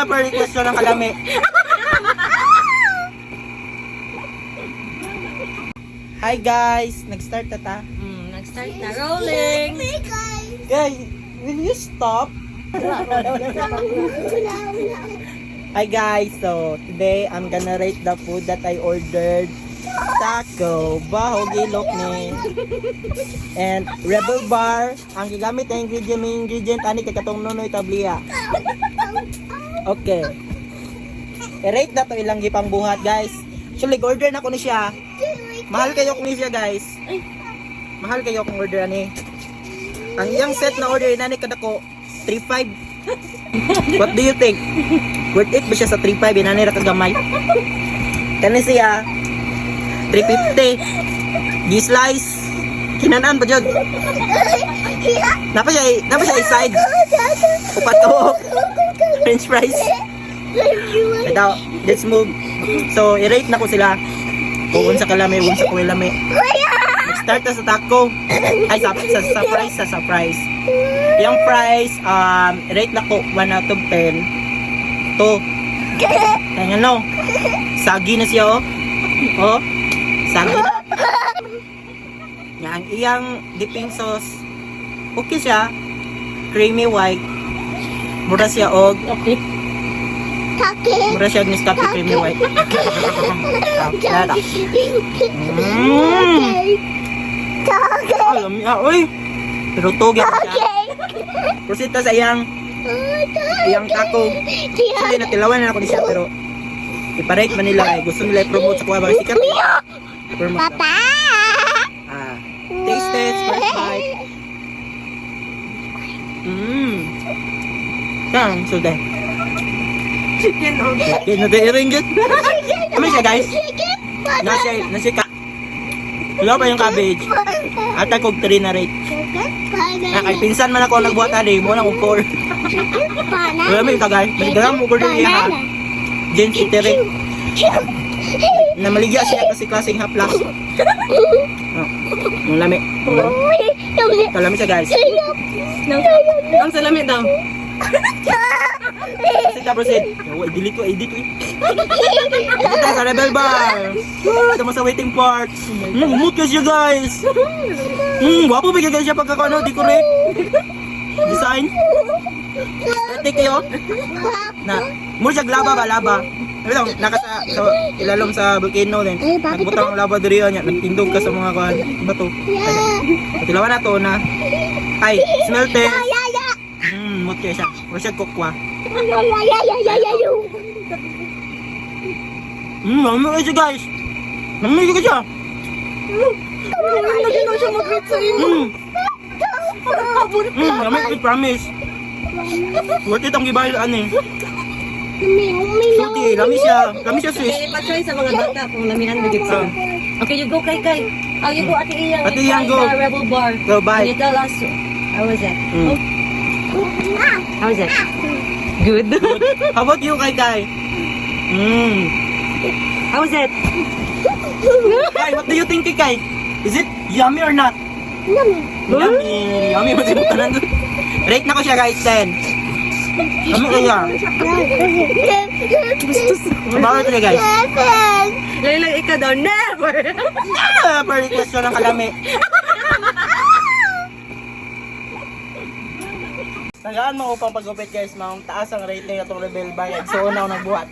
Per request ko ng kalami. Hi guys! Nag-start na ta? Nag-start na. Rolling! Guys, will you stop? Hi guys! So, today I'm gonna rate the food that I ordered. Taco, bahog ilok ni and Rebel Bar. Ang gigamit na ingredient ani kay katong nunoy tabliya. Okay. I-rate na to ilang gipang buhat guys. Actually, order na ko ni siya. Mahal kayo kung siya guys. Mahal kayo kung order ani. Ang iyang set na order na ni kada ko 3.5. What do you think? Worth it ba siya sa 3.5? Inani ra kagamay. Kani siya 350. Di-slice. Kinanaan pa jud. Napa siya i-side. Upatok. French fries. Ito, let's move. So, i-rate na ko sila. Kung sa kalami, kung sa kuwilami. Start na sa taco. Ay, sa fries. Yung fries, rate na ko 1 out of 10. To. Kaya ano, sagi na siya, oh. Oh, sagi. Yan, iyang dipping sauce. Okay siya. Creamy white. Mura siya, og. Okay. Mura siya, Nescafe creamy white. Alam niya, uy. Pero tugyan siya. Proceed ta sa iyang taco. Actually, natilawan na ako ni siya, pero iparate man nila eh. Gusto nila i-promote sa kuha ba sikat. Papa! Taste test, first bite. Saan? Suday. Chicken o. Okay, nade-ring yun. Ano siya guys? Nasika. Wala pa yung cabbage. At ako 3 na rate. Kay pinsan man ako nagbuhat ali, mo na kong 4. Wala mo yung tagay. Maligalang mo ko rin niya. James Itere. Na maligya siya kasi klaseng haplas. Ang lami. Kalami siya guys. Ang salami daw. Proceed. Delete ko, edit ko eh. Dito sa Rebel Bar. Tama sa waiting part. Umut ka siya guys. Wapo ba guys siya pagkakano, decorate. Design. Atik kayo. Na, muna siya laba ba, laba. Sabi lang, nakasa ilalom sa volcano din. Nagbutang ang lava diri niya, nagtindog ka sa mga bato. Tilawan na to na. Ay, smell test. Mut kayo siya. Muna siya kokwa. Lami kayo siya guys. Lami kayo siya. Lagi na siya mag-rate sa iyo. Lami kayo, promise. Worth it ang gibayaan eh. Suti, lami siya Swiss. Okay, pa-try sa mga bata kung lamihan mo gid sila. Okay, you go kay. You go Ate Iyang. Ate Iyang, go. The Rebel Bar. Go, bye. Can you tell us how was it? How was it? Good. How about you, Kai? How was it? Kai, what do you think, Kai? Is it yummy or not? Yummy. Yummy ba siya tanan doon? Rate na ko siya guys, 10. Yummy kaya. Bawal ito guys. Laylang ikaw daw, never! Per request ko ng kalami. Tagaan mo upang pagupit guys, maong taas ang rating na itong Rebel Bar. So, una ako nagbuhat.